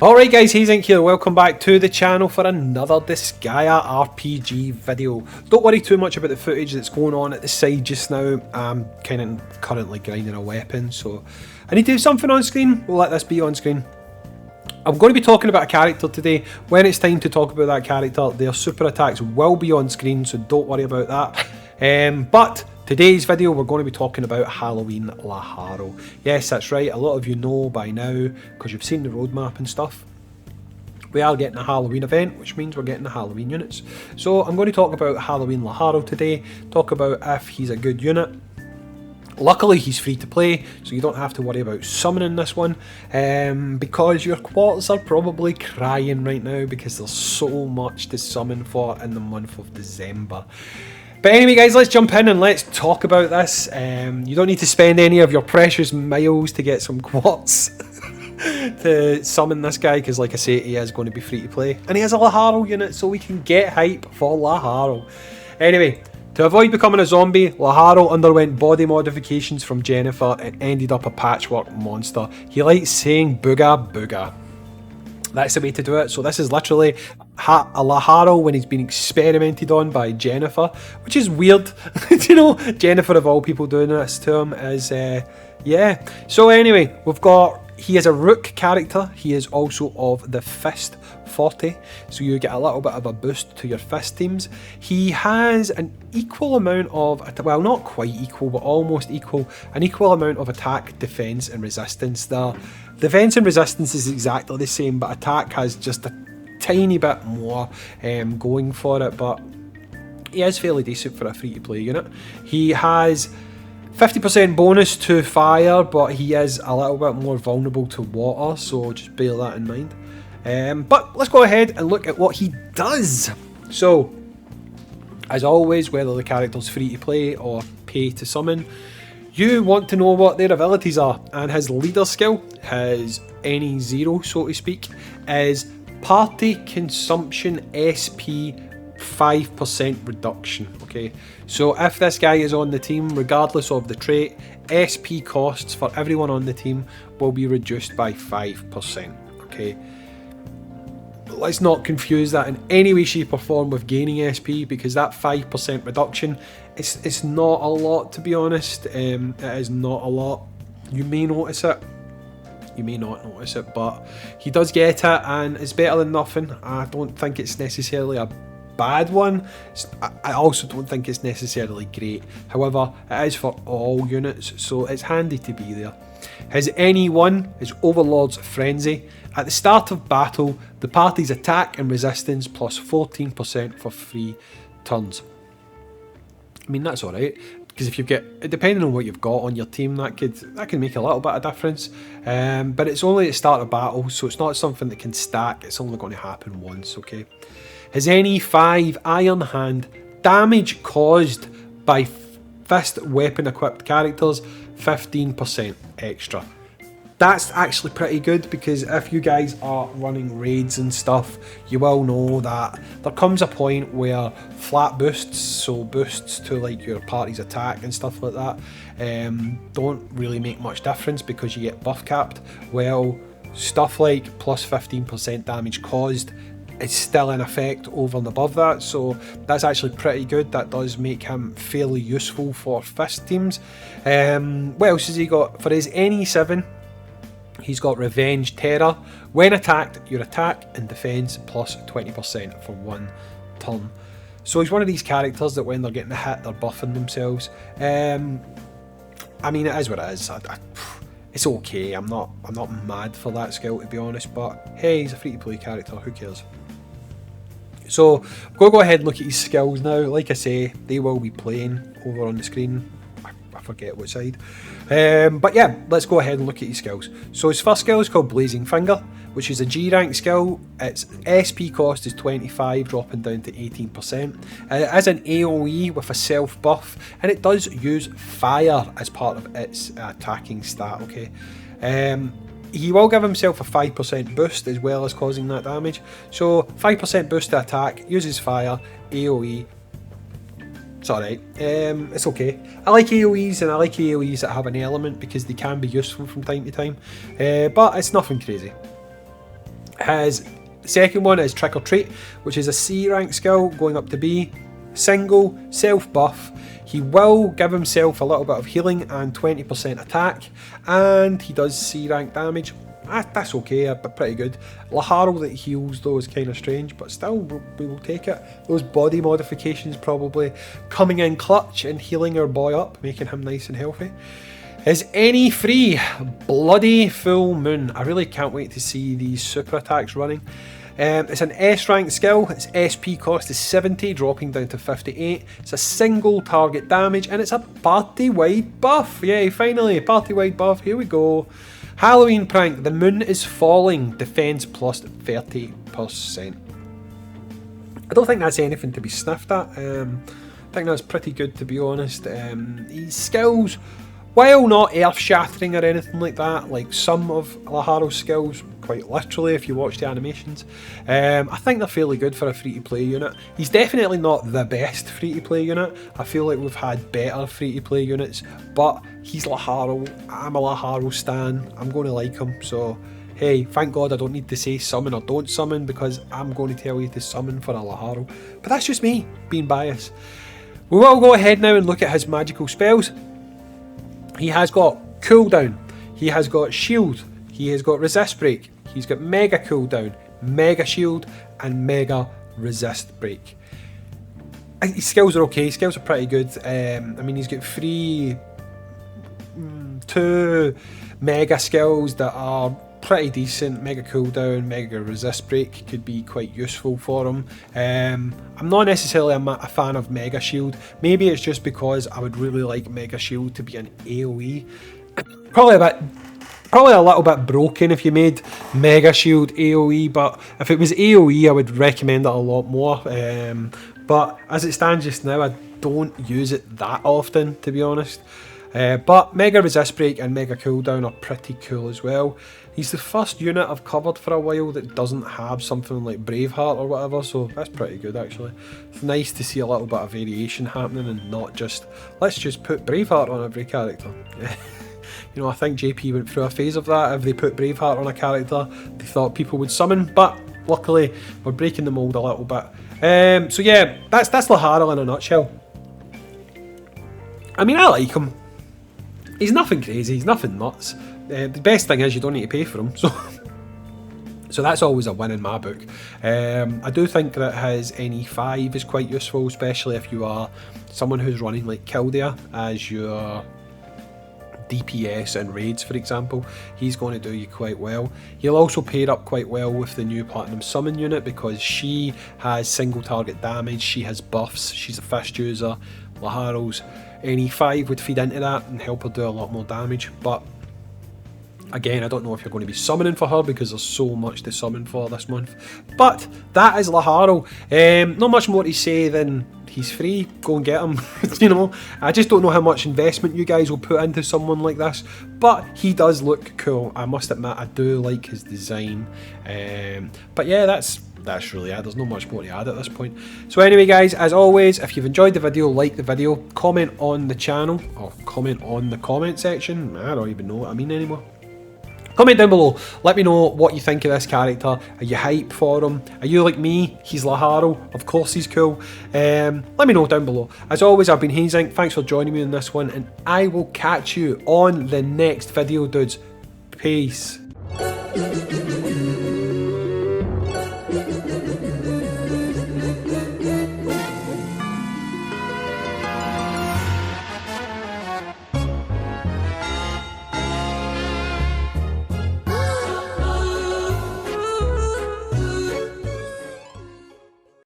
Alright guys, Hayzink here, welcome back to the channel for another Disgaea RPG video. Don't worry too much about the footage that's going on at the side just now. I'm kind of currently grinding a weapon, so I need to do something on screen. We'll let this be on screen. I'm going to be talking about a character today. When it's time to talk about that character, their super attacks will be on screen, so don't worry about that. But today's video we're going to be talking about Halloween LAHARL. Yes, that's right, a lot of you know by now, because you've seen the roadmap and stuff. We are getting a Halloween event, which means we're getting the Halloween units. So I'm going to talk about Halloween LAHARL today, talk about if he's a good unit. Luckily he's free to play, so you don't have to worry about summoning this one, because your quarters are probably crying right now because there's so much to summon for in the month of December. But anyway guys, let's jump in and let's talk about this. You don't need to spend any of your precious miles to get some quartz to summon this guy, because like I say, he is going to be free to play. And he has a LAHARL unit, so we can get hype for LAHARL. Anyway, to avoid becoming a zombie, LAHARL underwent body modifications from Jennifer and ended up a patchwork monster. He likes saying booga booga. That's the way to do it. So this is literally a LAHARL when he's been experimented on by Jennifer, which is weird. You know, Jennifer of all people doing this to him is, yeah. So anyway, he is a Rook character. He is also of the Fist 40, so you get a little bit of a boost to your Fist teams. He has an equal amount of, well, not quite equal, but almost equal, an equal amount of attack, defense, and resistance. The defense and resistance is exactly the same, but attack has just a tiny bit more going for it. But he is fairly decent for a free-to-play unit. He has 50% bonus to fire, but he is a little bit more vulnerable to water, so just bear that in mind. But let's go ahead and look at what he does. So, as always, whether the character's free to play or pay to summon, you want to know what their abilities are. And his leader skill, his any zero so to speak, is party consumption SP 5% reduction. Okay, so if this guy is on the team, regardless of the trait, SP costs for everyone on the team will be reduced by 5%. Okay, let's not confuse that in any way, shape or form with gaining SP, because that 5% reduction, it's not a lot, to be honest. It is not a lot. You may notice it, you may not notice it, but he does get it, and it's better than nothing. I don't think it's necessarily a bad one. I also don't think it's necessarily great. However, it is for all units, so it's handy to be there. His NE1 is Overlord's Frenzy. At the start of battle, the party's attack and resistance plus 14% for 3 turns. I mean, that's alright, because if you get, depending on what you've got on your team, that can make a little bit of difference. But it's only at the start of battle, so it's not something that can stack. It's only going to happen once. Okay. His NE5 Iron Hand, damage caused by fist weapon equipped characters, 15% extra. That's actually pretty good, because if you guys are running raids and stuff, you will know that there comes a point where flat boosts, so boosts to like your party's attack and stuff like that, don't really make much difference because you get buff capped. Well, stuff like plus 15% damage caused, it's still in effect over and above that, so that's actually pretty good. That does make him fairly useful for fist teams. What else has he got? For his NE7, he's got Revenge Terror. When attacked, your attack and defense plus 20% for 1 turn. So he's one of these characters that when they're getting a hit, they're buffing themselves. I mean, it is what it is. It's okay. I'm not mad for that skill, to be honest, but hey, he's a free to play character, who cares? So I'm going to go ahead and look at his skills now. Like I say, they will be playing over on the screen. I forget what side. But yeah, let's go ahead and look at his skills. So his first skill is called Blazing Finger, which is a G rank skill. Its SP cost is 25, dropping down to 18%. It is an AoE with a self buff, and it does use fire as part of its attacking stat. Okay. He will give himself a 5% boost as well as causing that damage. So 5% boost to attack, uses fire, AoE. It's alright. It's okay. I like AoEs, and I like AoEs that have an element because they can be useful from time to time. But it's nothing crazy. His second one is Trick or Treat, which is a C rank skill going up to B. Single, self buff. He will give himself a little bit of healing and 20% attack, and he does C rank damage. That's okay, but pretty good. LAHARL that heals though is kind of strange, but still we will take it. Those body modifications probably coming in clutch and healing our boy up, making him nice and healthy. Is any free Bloody Full Moon. I really can't wait to see these super attacks running. It's an S rank skill. Its SP cost is 70, dropping down to 58. It's a single target damage, and it's a party wide buff. Yay, finally, party wide buff. Here we go. Halloween prank. The moon is falling. Defense plus 30%. I don't think that's anything to be sniffed at. I think that's pretty good, to be honest. His skills, while not earth-shattering or anything like that, like some of LAHARL's skills, quite literally if you watch the animations, I think they're fairly good for a free-to-play unit. He's definitely not the best free-to-play unit. I feel like we've had better free-to-play units, but he's LAHARL. I'm a LAHARL stan. I'm going to like him, so hey, thank God I don't need to say summon or don't summon, because I'm going to tell you to summon for a LAHARL. But that's just me being biased. We will go ahead now and look at his magical spells. He has got cooldown, he has got shield, he has got resist break, he's got mega cooldown, mega shield, and mega resist break. His skills are okay, his skills are pretty good. I mean, he's got two mega skills that are pretty decent. Mega cooldown, mega resist break could be quite useful for him. I'm not necessarily a fan of mega shield. Maybe it's just because I would really like mega shield to be an AoE. Probably a little bit broken if you made mega shield AoE, but if it was AoE I would recommend it a lot more. But as it stands just now, I don't use it that often, to be honest. But mega resist break and mega cooldown are pretty cool as well. He's the first unit I've covered for a while that doesn't have something like Braveheart or whatever, so that's pretty good actually. It's nice to see a little bit of variation happening and not just, let's just put Braveheart on every character. You know, I think JP went through a phase of that. If they put Braveheart on a character, they thought people would summon, but luckily we're breaking the mould a little bit. So yeah, that's LAHARL in a nutshell. I mean, I like him. He's nothing crazy, he's nothing nuts. The best thing is you don't need to pay for him, so that's always a win in my book. I do think that his NE5 is quite useful, especially if you are someone who's running like Kildare as your DPS and raids, for example. He's going to do you quite well. He'll also pair up quite well with the new Platinum Summon unit because she has single target damage, she has buffs, she's a fist user. LAHARL's NE5 would feed into that and help her do a lot more damage, but again, I don't know if you're going to be summoning for her because there's so much to summon for this month. But that is LAHARL. Not much more to say than he's free, go and get him. You know, I just don't know how much investment you guys will put into someone like this, but he does look cool. I must admit, I do like his design. But yeah, that's really it. There's not much more to add at this point. So anyway guys, as always, if you've enjoyed the video, like the video, comment on the channel, or comment on the comment section. I don't even know what I mean anymore. Comment down below, let me know what you think of this character. Are you hype for him? Are you like me? He's LAHARL, of course he's cool. Let me know down below. As always, I've been Hayzink, thanks for joining me in this one, and I will catch you on the next video, dudes. Peace.